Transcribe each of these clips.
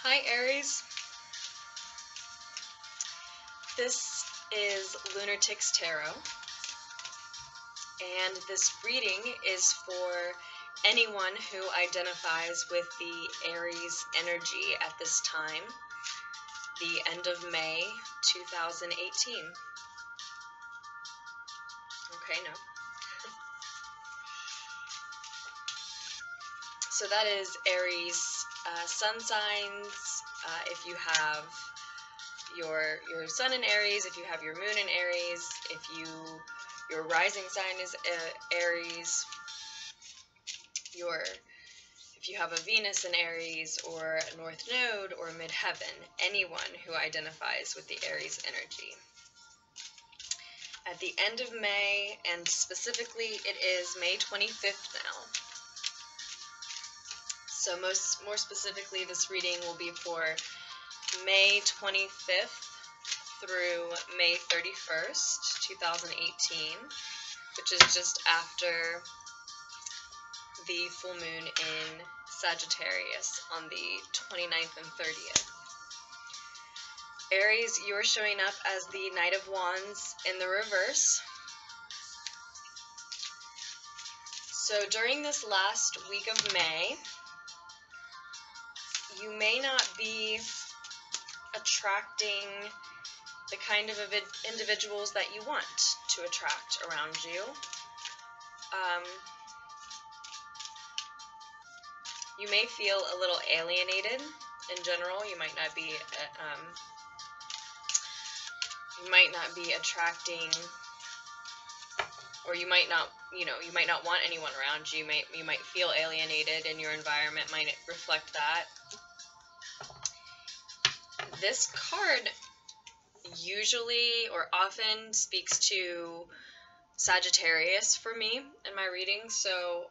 Hi Aries, this is Lunatics Tarot, and this reading is for anyone who identifies with the Aries energy at this time, the end of May 2018. Okay, no. So that is Aries sun signs. If you have your sun in Aries, if you have your moon in Aries, if your rising sign is Aries, if you have a Venus in Aries or a North Node or midheaven, anyone who identifies with the Aries energy. At the end of May, and specifically it is May 25th now. So more specifically, this reading will be for May 25th through May 31st, 2018, which is just after the full moon in Sagittarius on the 29th and 30th. Aries, you're showing up as the Knight of Wands in the reverse. So during this last week of May, you may not be attracting the kind of individuals that you want to attract around you. You may feel a little alienated in general. You might not be attracting, or you might not want anyone around you. You might feel alienated, and your environment might reflect that. This card usually or often speaks to Sagittarius for me in my reading. So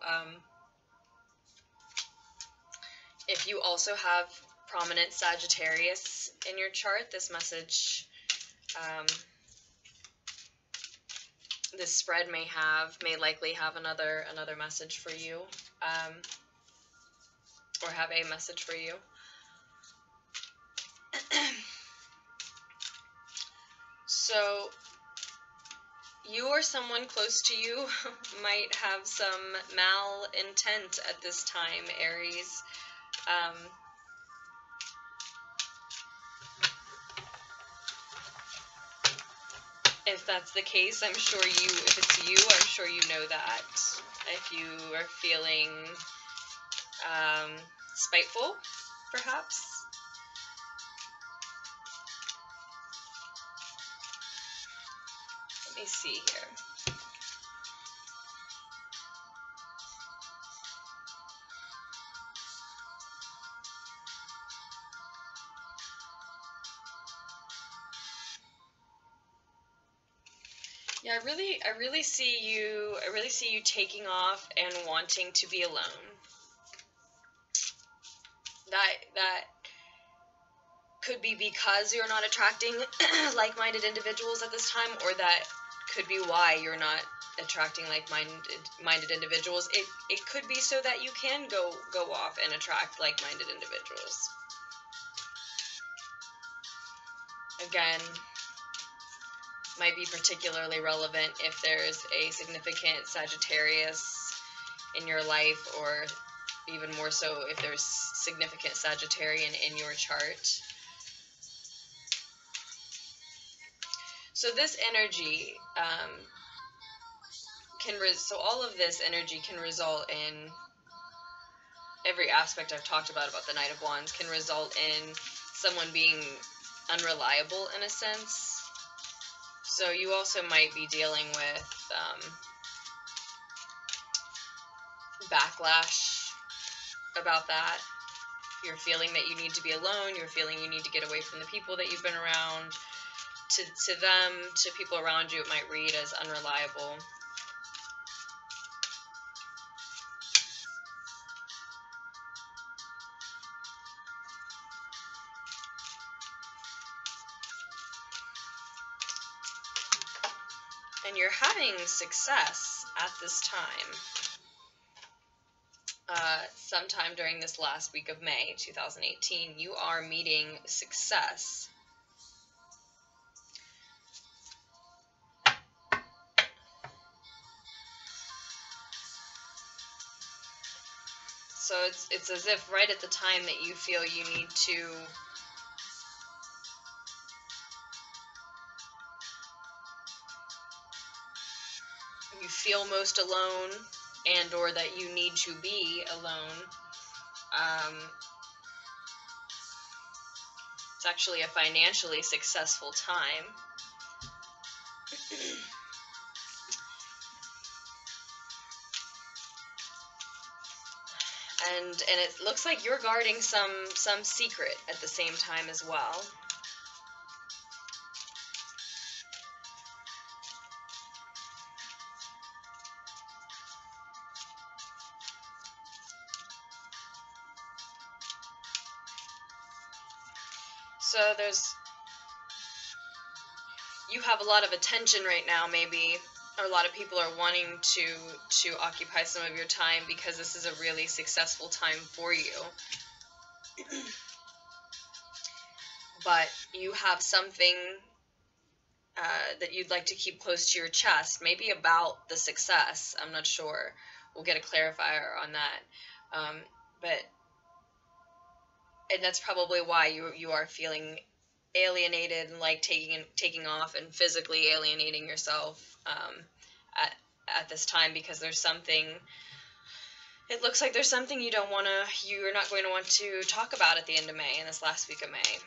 if you also have prominent Sagittarius in your chart, this message, this spread may likely have another message for you, or have a message for you. So you or someone close to you might have some malintent at this time, Aries. If that's the case, if it's you, I'm sure you know that. If you are feeling spiteful, perhaps. Let me see here. Yeah, I really see you taking off and wanting to be alone. That could be because you're not attracting like-minded individuals at this time, or that could be why you're not attracting like-minded individuals. It could be so that you can go off and attract like-minded individuals. Again, might be particularly relevant if there's a significant Sagittarius in your life, or even more so if there's significant Sagittarian in your chart. So this energy so all of this energy can result in every aspect I've talked about the Knight of Wands, can result in someone being unreliable in a sense. So you also might be dealing with backlash about that. You're feeling that you need to be alone. You're feeling you need to get away from the people that you've been around. To people around you, it might read as unreliable. And you're having success at this time. sometime during this last week of May 2018, you are meeting success. So it's as if right at the time that you feel you need to you feel most alone, and or that you need to be alone, it's actually a financially successful time. And it looks like you're guarding some secret at the same time as well. So you have a lot of attention right now, maybe, or a lot of people are wanting to occupy some of your time because this is a really successful time for you. But you have something that you'd like to keep close to your chest, maybe about the success. I'm not sure. We'll get a clarifier on that. And that's probably why you are feeling alienated and like taking off and physically alienating yourself at this time, because there's something. It looks like there's something you're not going to want to talk about at the end of May, in this last week of May.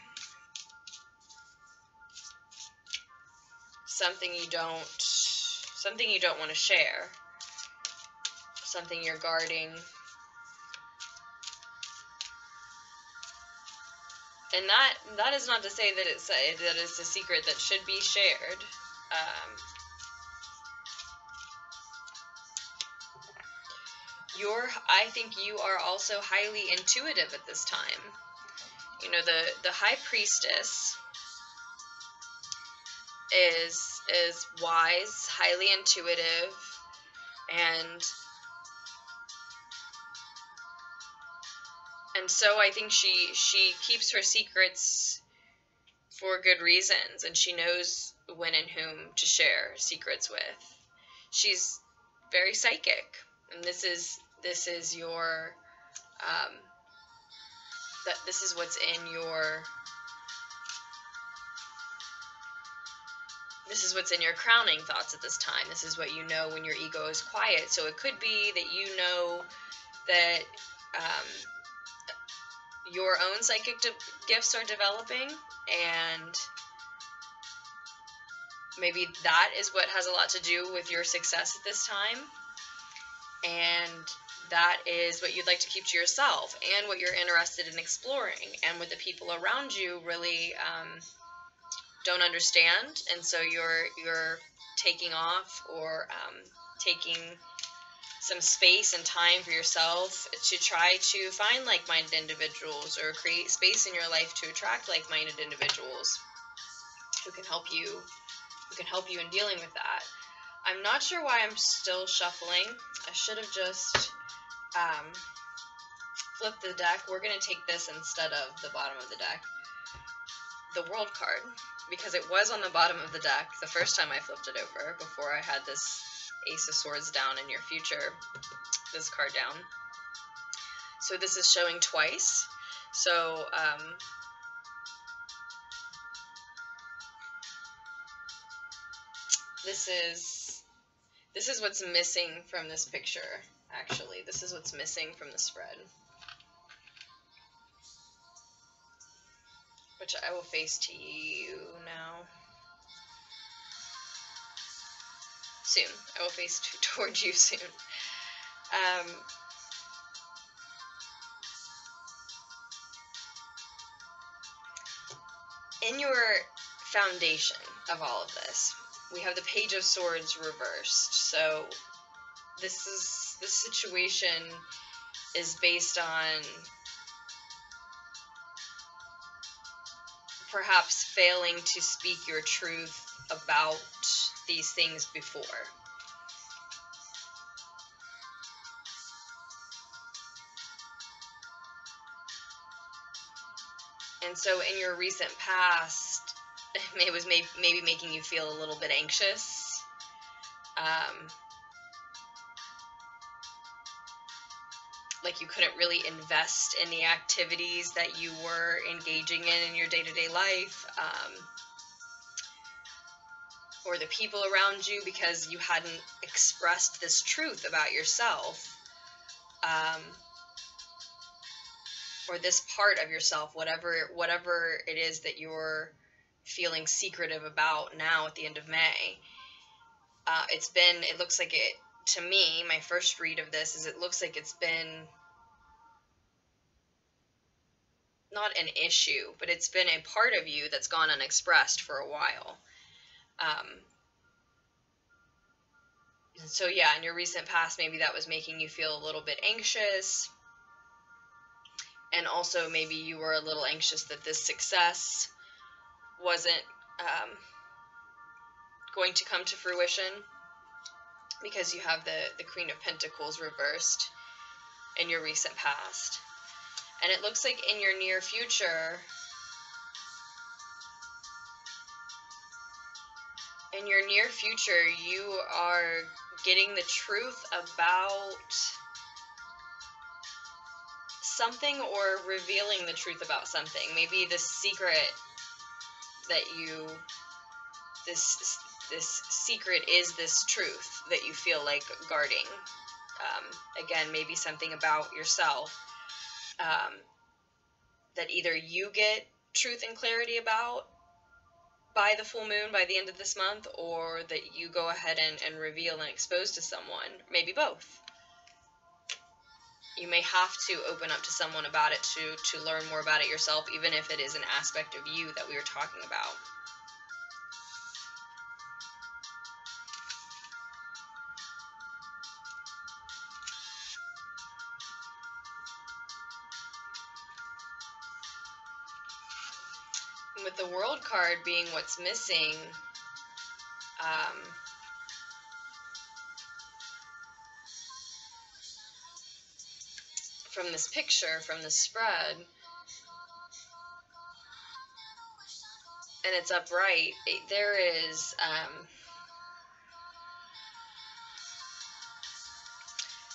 Something you don't want to share. Something you're guarding. And that is not to say that it's a secret that should be shared. I think you are also highly intuitive at this time. You know, the High Priestess is wise, highly intuitive, and so I think she keeps her secrets for good reasons, and she knows when and whom to share secrets with. She's very psychic, and this is your this is what's in your crowning thoughts at this time. This is what you know when your ego is quiet. So it could be that you know that your own psychic gifts are developing, and maybe that is what has a lot to do with your success at this time, and that is what you'd like to keep to yourself, and what you're interested in exploring, and what the people around you really don't understand, and so you're taking off, or taking some space and time for yourself to try to find like-minded individuals, or create space in your life to attract like-minded individuals who can help you in dealing with that. I'm not sure why I'm still shuffling. I should have just flipped the deck. We're going to take this instead of the bottom of the deck, the World card, because it was on the bottom of the deck the first time I flipped it over, before I had this Ace of Swords down in your future, this card down. So this is showing twice. So this is what's missing from this picture, actually. This is what's missing from the spread, which I will face to you now. Soon. I will face towards you soon. In your foundation of all of this, we have the Page of Swords reversed. So this situation is based on perhaps failing to speak your truth about these things before. And so in your recent past, it was maybe making you feel a little bit anxious. Like you couldn't really invest in the activities that you were engaging in your day-to-day life, or the people around you, because you hadn't expressed this truth about yourself, or this part of yourself, whatever it is that you're feeling secretive about now at the end of May. It looks like it, to me, my first read of this is it looks like it's been not an issue, but it's been a part of you that's gone unexpressed for a while. So yeah, in your recent past, maybe that was making you feel a little bit anxious. And also maybe you were a little anxious that this success wasn't going to come to fruition, because you have the Queen of Pentacles reversed in your recent past. And it looks like in your near future, you are getting the truth about something, or revealing the truth about something. Maybe the secret that this secret is this truth that you feel like guarding. Again, maybe something about yourself that either you get truth and clarity about by the full moon, by the end of this month, or that you go ahead and reveal and expose to someone. Maybe both. You may have to open up to someone about it to learn more about it yourself, even if it is an aspect of you that we were talking about. With the World card being what's missing, from this picture, from this spread, and it's upright,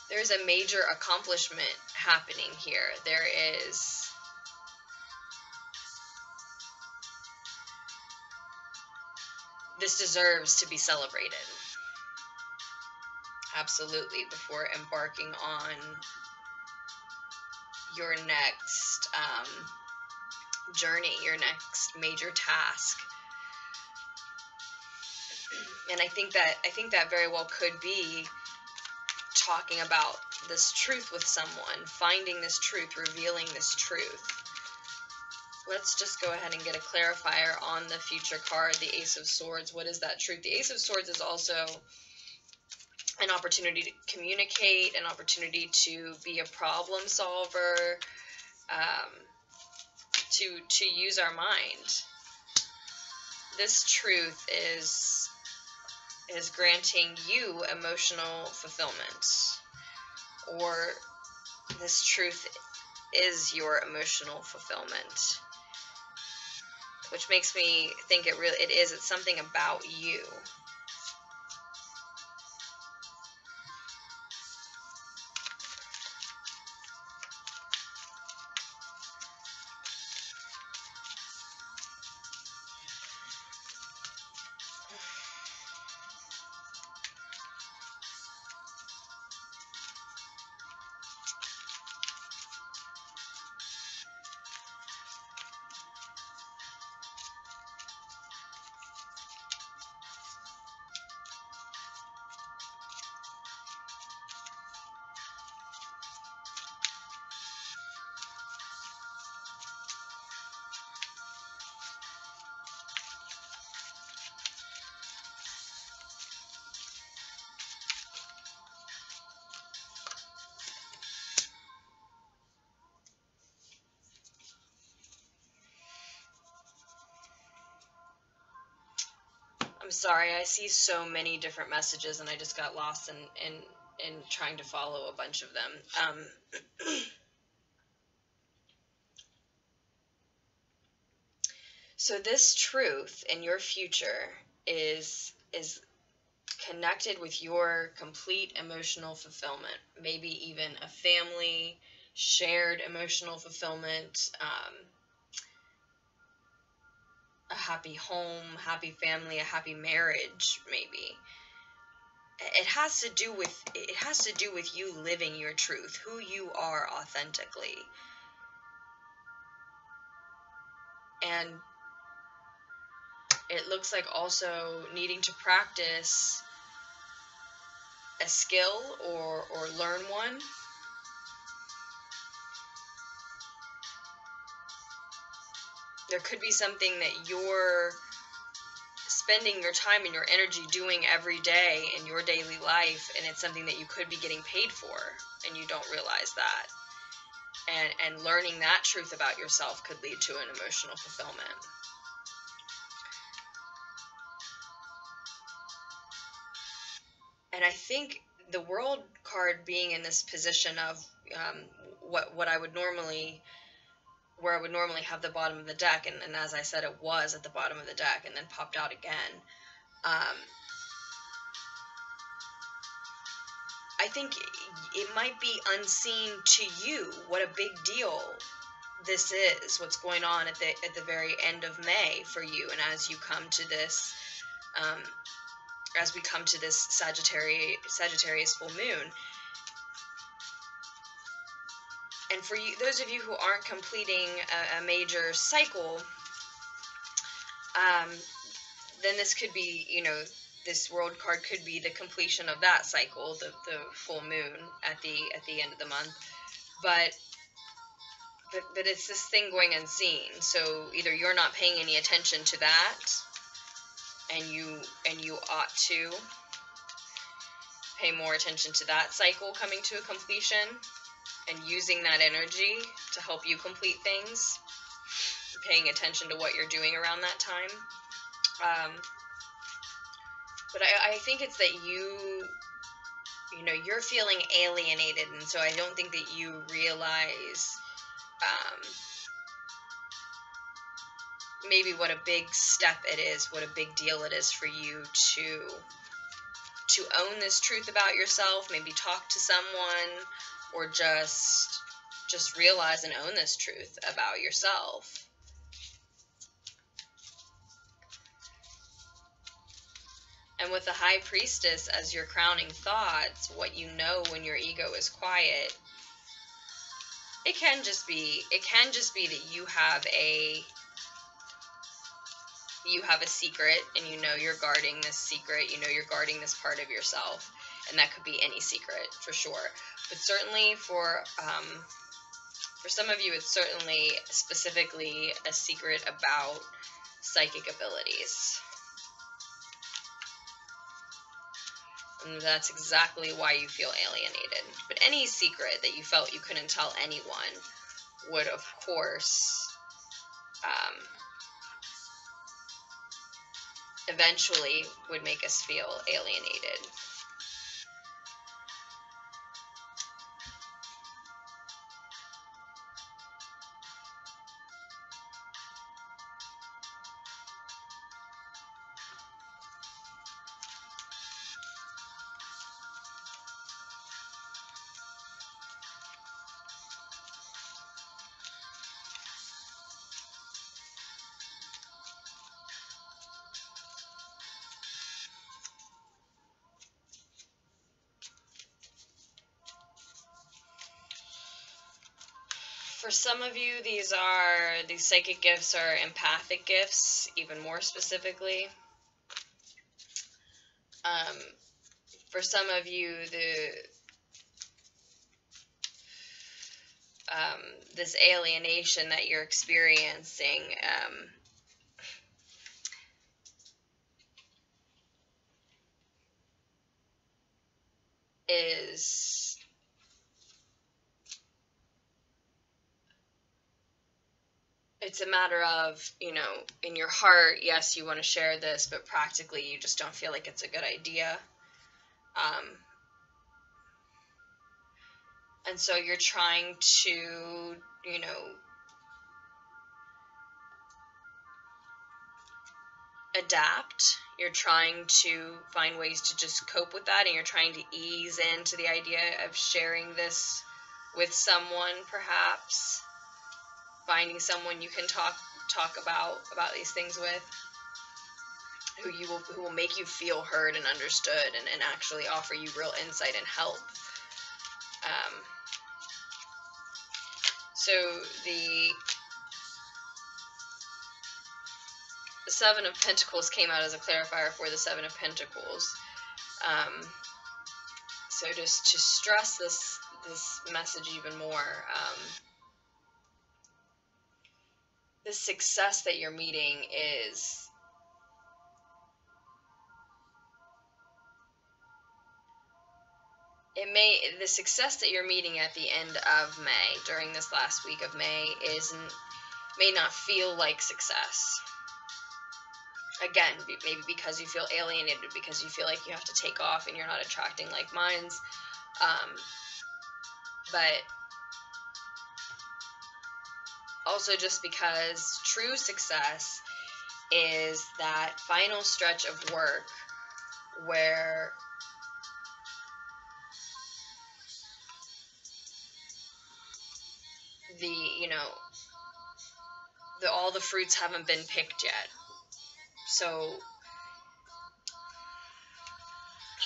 there's a major accomplishment happening here. This deserves to be celebrated. Absolutely, before embarking on your next journey, your next major task. And I think that very well could be talking about this truth with someone, finding this truth, revealing this truth. Let's just go ahead and get a clarifier on the future card, the Ace of Swords. What is that truth? The Ace of Swords is also an opportunity to communicate, an opportunity to be a problem solver, to use our mind. This truth is granting you emotional fulfillment, or this truth is your emotional fulfillment, which makes me think it's something about you. I'm sorry, I see so many different messages and I just got lost in trying to follow a bunch of them. So this truth in your future is connected with your complete emotional fulfillment, maybe even a family, shared emotional fulfillment, a happy home, happy family, a happy marriage, maybe. It has to do with you living your truth, who you are authentically. And it looks like also needing to practice a skill or learn one. There could be something that you're spending your time and your energy doing every day in your daily life, and it's something that you could be getting paid for, and you don't realize that. And learning that truth about yourself could lead to an emotional fulfillment. And I think the World card being in this position of what I would normally, where I would normally have the bottom of the deck, and as I said, it was at the bottom of the deck and then popped out again. I think it might be unseen to you what a big deal this is, what's going on at the very end of May for you, and as you come to this, as we come to this Sagittarius full moon. And for you, those of you who aren't completing a major cycle, then this could be, this World card could be the completion of that cycle, the full moon at the end of the month. But it's this thing going unseen. So either you're not paying any attention to that, and you ought to pay more attention to that cycle coming to a completion, and using that energy to help you complete things, paying attention to what you're doing around that time. But I think it's that you're feeling alienated, and so I don't think that you realize maybe what a big step it is, what a big deal it is for you to own this truth about yourself, maybe talk to someone, or just realize and own this truth about yourself. And with the High Priestess as your crowning thoughts, what you know when your ego is quiet, it can just be that you have a secret, and you're guarding this secret, you're guarding this part of yourself, and that could be any secret for sure. But certainly for some of you, it's certainly specifically a secret about psychic abilities. And that's exactly why you feel alienated. But any secret that you felt you couldn't tell anyone would, of course, eventually would make us feel alienated. For some of you, these psychic gifts are empathic gifts, even more specifically. For some of you, this alienation that you're experiencing is it's a matter of, in your heart, yes, you want to share this, but practically you just don't feel like it's a good idea. And so you're trying to, adapt. You're trying to find ways to just cope with that, and you're trying to ease into the idea of sharing this with someone, perhaps finding someone you can talk about these things with, who will make you feel heard and understood, and actually offer you real insight and help. So the Seven of Pentacles came out as a clarifier for the Seven of Pentacles. So just to stress this message even more, the success that you're meeting is the success that you're meeting at the end of May, during this last week of May, may not feel like success. Again, maybe because you feel alienated, because you feel like you have to take off and you're not attracting like minds. But also just because true success is that final stretch of work where all the fruits haven't been picked yet. So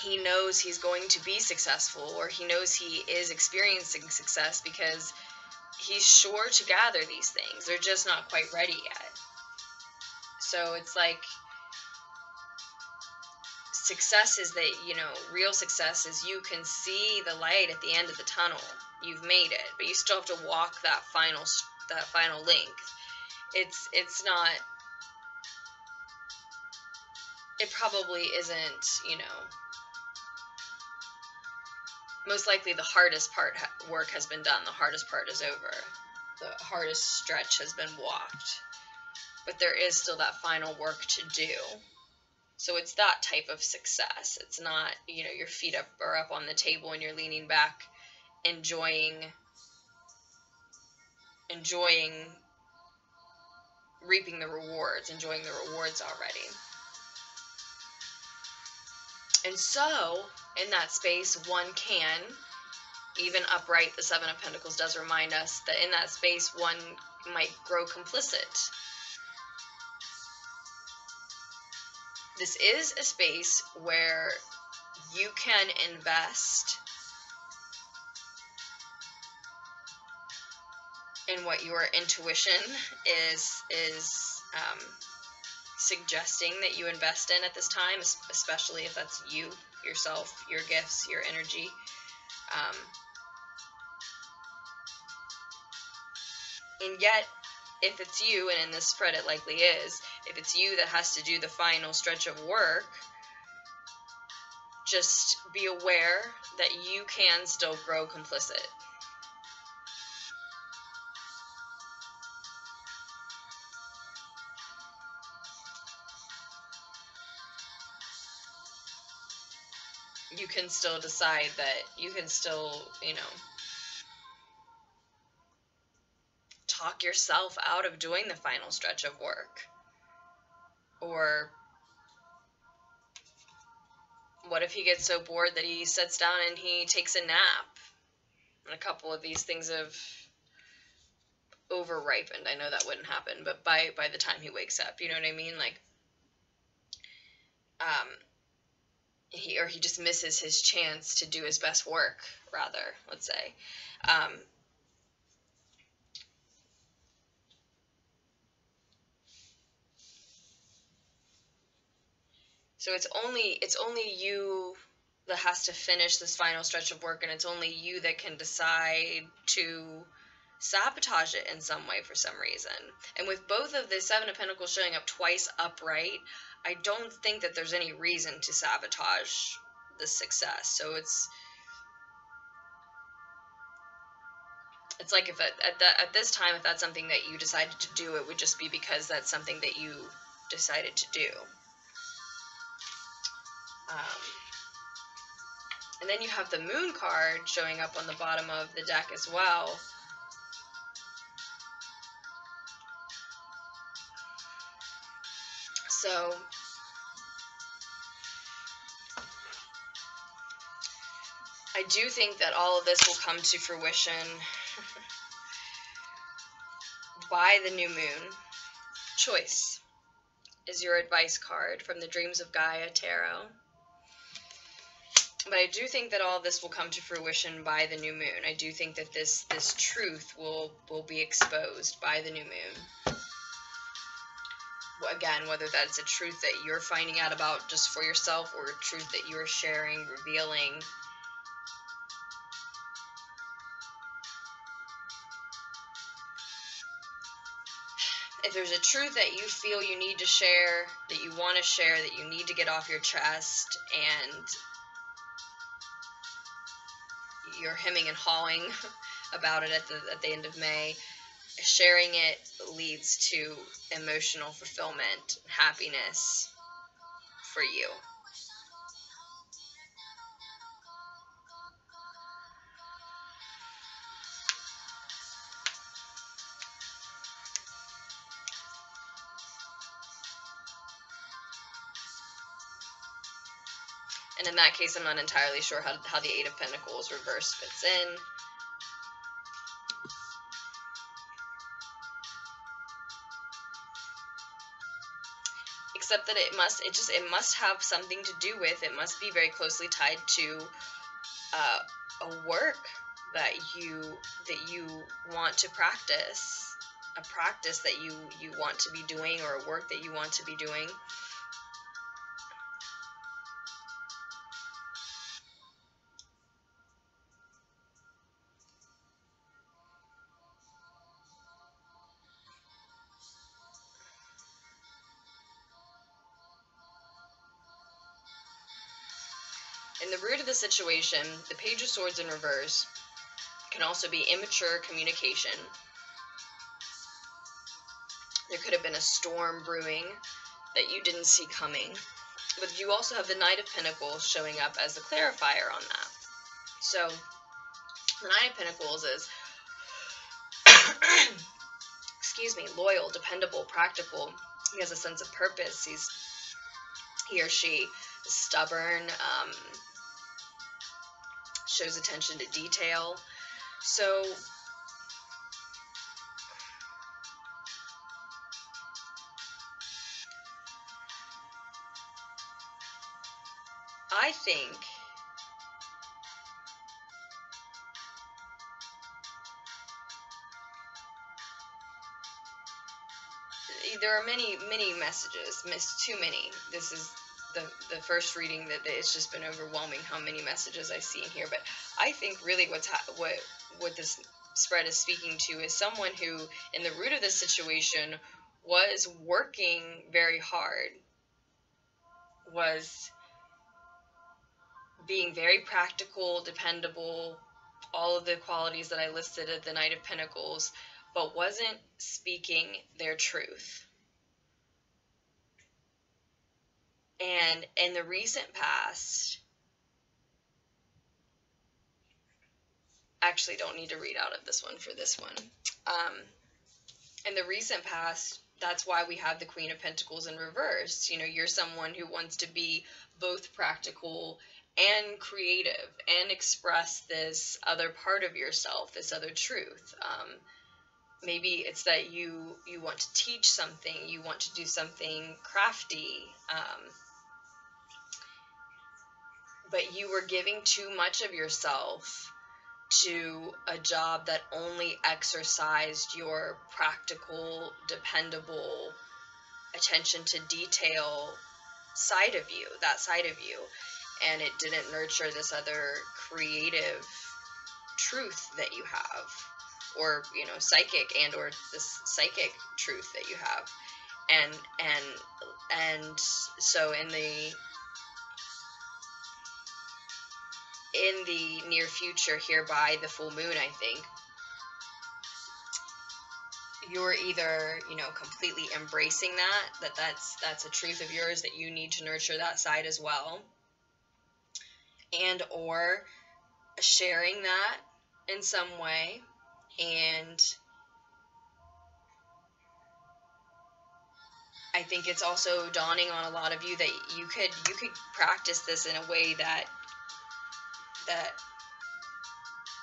he knows he's going to be successful, or he knows he is experiencing success, because he's sure to gather these things. They're just not quite ready yet. So it's like, success is that, real success is you can see the light at the end of the tunnel. You've made it, but you still have to walk that final length. It's not, it probably isn't, most likely the hardest work has been done. The hardest part is over. The hardest stretch has been walked. But there is still that final work to do. So it's that type of success. It's not, your feet are up on the table and you're leaning back, enjoying reaping the rewards, enjoying the rewards already. And so, in that space, one can, even upright, the Seven of Pentacles does remind us that in that space, one might grow complicit. This is a space where you can invest in what your intuition is suggesting that you invest in at this time, especially if that's you, yourself, your gifts, your energy. And yet, if it's you, and in this spread it likely is, if it's you that has to do the final stretch of work, just be aware that you can still grow complicit. You can still decide that you can still, talk yourself out of doing the final stretch of work. Or what if he gets so bored that he sits down and he takes a nap? And a couple of these things have over-ripened. I know that wouldn't happen, but by the time he wakes up, you know what I mean? Like, he just misses his chance to do his best work, rather, let's say. So it's only you that has to finish this final stretch of work, and it's only you that can decide to sabotage it in some way for some reason. And with both of the Seven of Pentacles showing up twice upright, I don't think that there's any reason to sabotage the success. So it's like, if at this time, if that's something that you decided to do, it would just be because that's something that you decided to do. And then you have the Moon card showing up on the bottom of the deck as well. So I do think that all of this will come to fruition by the new moon. Choice is your advice card from the Dreams of Gaia Tarot. But I do think that all of this will come to fruition by the new moon. I do think that this truth will be exposed by the new moon. Again, whether that's a truth that you're finding out about just for yourself or a truth that you're sharing, revealing. If there's a truth that you feel you need to share, that you want to share, that you need to get off your chest, and you're hemming and hawing about it at the end of May, sharing it leads to emotional fulfillment, happiness for you. And in that case, I'm not entirely sure how the Eight of Pentacles reverse fits in. Except that it must have something to do with, it must be very closely tied to a work that you want to practice, a practice that you want to be doing, or a work that you want to be doing. In the root of the situation, the Page of Swords in reverse can also be immature communication. There could have been a storm brewing that you didn't see coming. But you also have the Knight of Pentacles showing up as the clarifier on that. So, the Knight of Pentacles is, excuse me, loyal, dependable, practical. He has a sense of purpose. He or she is stubborn, shows attention to detail. So, I think there are many messages, too many. This is the first reading that it's just been overwhelming how many messages I see in here. But I think really what this spread is speaking to is someone who, in the root of this situation, was working very hard, was being very practical, dependable, all of the qualities that I listed at the Knight of Pentacles, but wasn't speaking their truth. And in the recent past, actually don't need to read out of this one for this one. In the recent past, that's why we have the Queen of Pentacles in reverse. You know, you're someone who wants to be both practical and creative and express this other part of yourself, this other truth. Maybe it's that you want to teach something, you want to do something crafty, but you were giving too much of yourself to a job that only exercised your practical, dependable, attention to detail side of you, that side of you, and it didn't nurture this other creative truth that you have, or, you know, psychic and or this psychic truth that you have. And so in the near future, here by the full moon, I think you're either, you know, completely embracing that's a truth of yours, that you need to nurture that side as well, and or sharing that in some way. And I think it's also dawning on a lot of you that you could practice this in a way that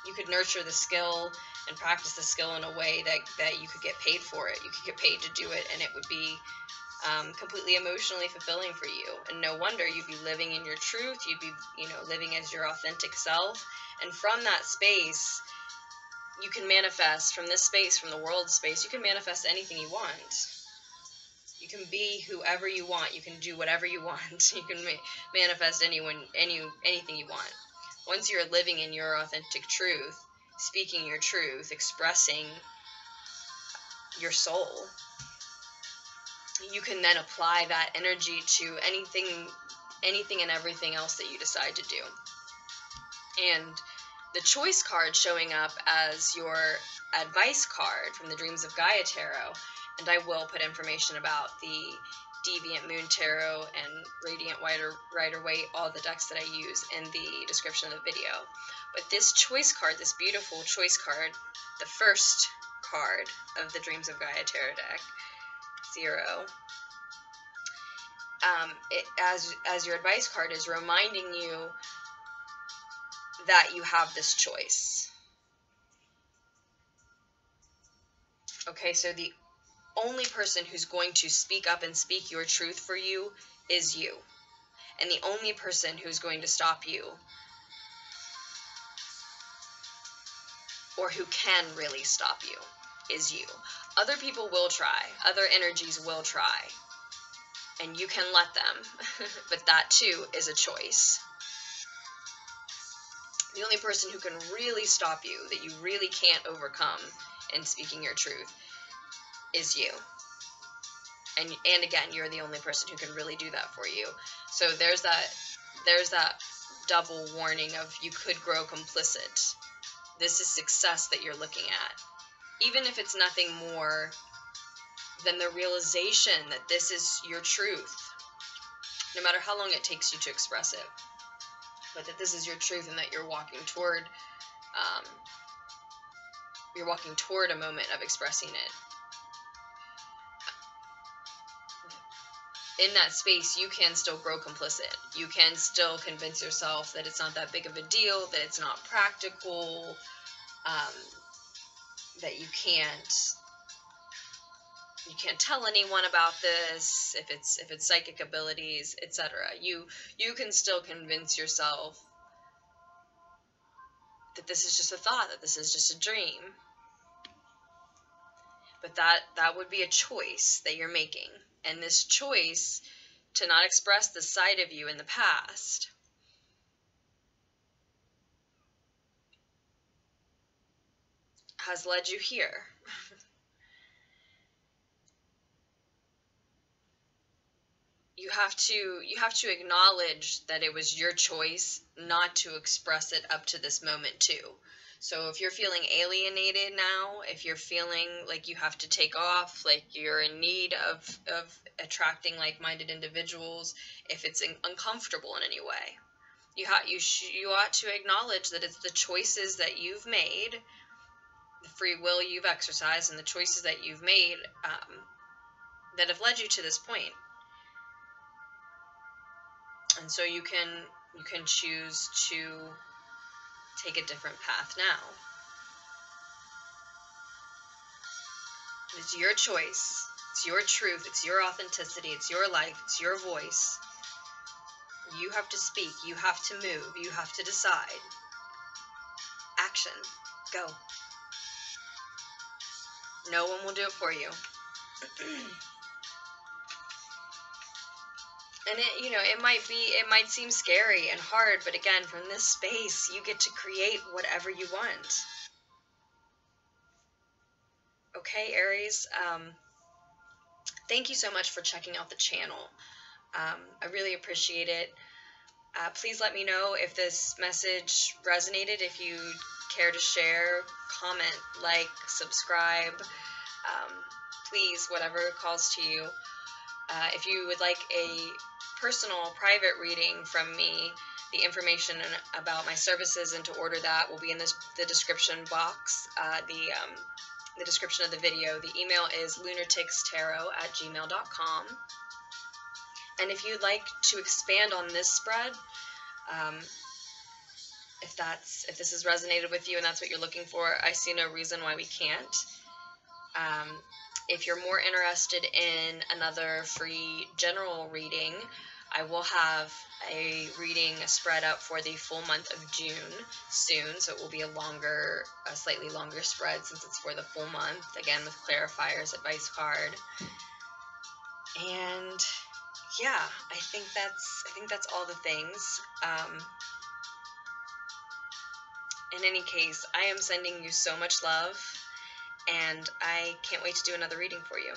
You could nurture the skill and practice the skill in a way that you could get paid for it. You could get paid to do it, and it would be completely emotionally fulfilling for you. And no wonder you'd be living in your truth. You'd be, living as your authentic self. And from that space, you can manifest, from this space, from the world space, you can manifest anything you want. You can be whoever you want. You can do whatever you want. You can manifest anything you want. Once you're living in your authentic truth, speaking your truth, expressing your soul, you can then apply that energy to anything and everything else that you decide to do. And the choice card showing up as your advice card from the Dreams of Gaia Tarot, and I will put information about the Deviant Moon Tarot and Radiant Rider-Waite, all the decks that I use, in the description of the video. But this choice card, this beautiful choice card, the first card of the Dreams of Gaia Tarot deck, 0, as your advice card, is reminding you that you have this choice. Okay, so the only person who's going to speak up and speak your truth for you is you. And the only person who's going to stop you, or who can really stop you, is you. Other people will try. Other energies will try. And you can let them. But that too is a choice. The only person who can really stop you, that you really can't overcome in speaking your truth, is you. And again, you're the only person who can really do that for you. So there's that double warning of you could grow complicit. This is success that you're looking at. Even if it's nothing more than the realization that this is your truth, no matter how long it takes you to express it, but that this is your truth and that you're walking toward a moment of expressing it. In that space, you can still grow complicit. You can still convince yourself that it's not that big of a deal, that it's not practical, that you can't tell anyone about this, if it's psychic abilities, etc. You can still convince yourself that this is just a thought, that this is just a dream. But that would be a choice that you're making. And this choice to not express the side of you in the past has led you here. You have to acknowledge that it was your choice not to express it up to this moment too. So if you're feeling alienated now, if you're feeling like you have to take off, like you're in need of attracting like-minded individuals, if it's uncomfortable in any way, you ought to acknowledge that it's the choices that you've made, the free will you've exercised, and the choices that you've made that have led you to this point. And so you can choose to take a different path now. It's your choice. It's your truth. It's your authenticity. It's your life. It's your voice. You have to speak. You have to move. You have to decide. Action. Go. No one will do it for you. And it might seem scary and hard, but again, from this space, you get to create whatever you want. Okay, Aries, thank you so much for checking out the channel. I really appreciate it. Please let me know if this message resonated, if you care to share, comment, like, subscribe, please, whatever calls to you. If you would like a personal private reading from me, the information about my services and to order that will be in the description box, the description of the video. The email is lunaticstarot@gmail.com. And if you'd like to expand on this spread, if this has resonated with you and that's what you're looking for, I see no reason why we can't. If you're more interested in another free general reading, I will have a reading spread up for the full month of June soon, so it will be a slightly longer spread since it's for the full month, again with clarifiers, advice card. And yeah, I think that's all the things. In any case, I am sending you so much love, and I can't wait to do another reading for you.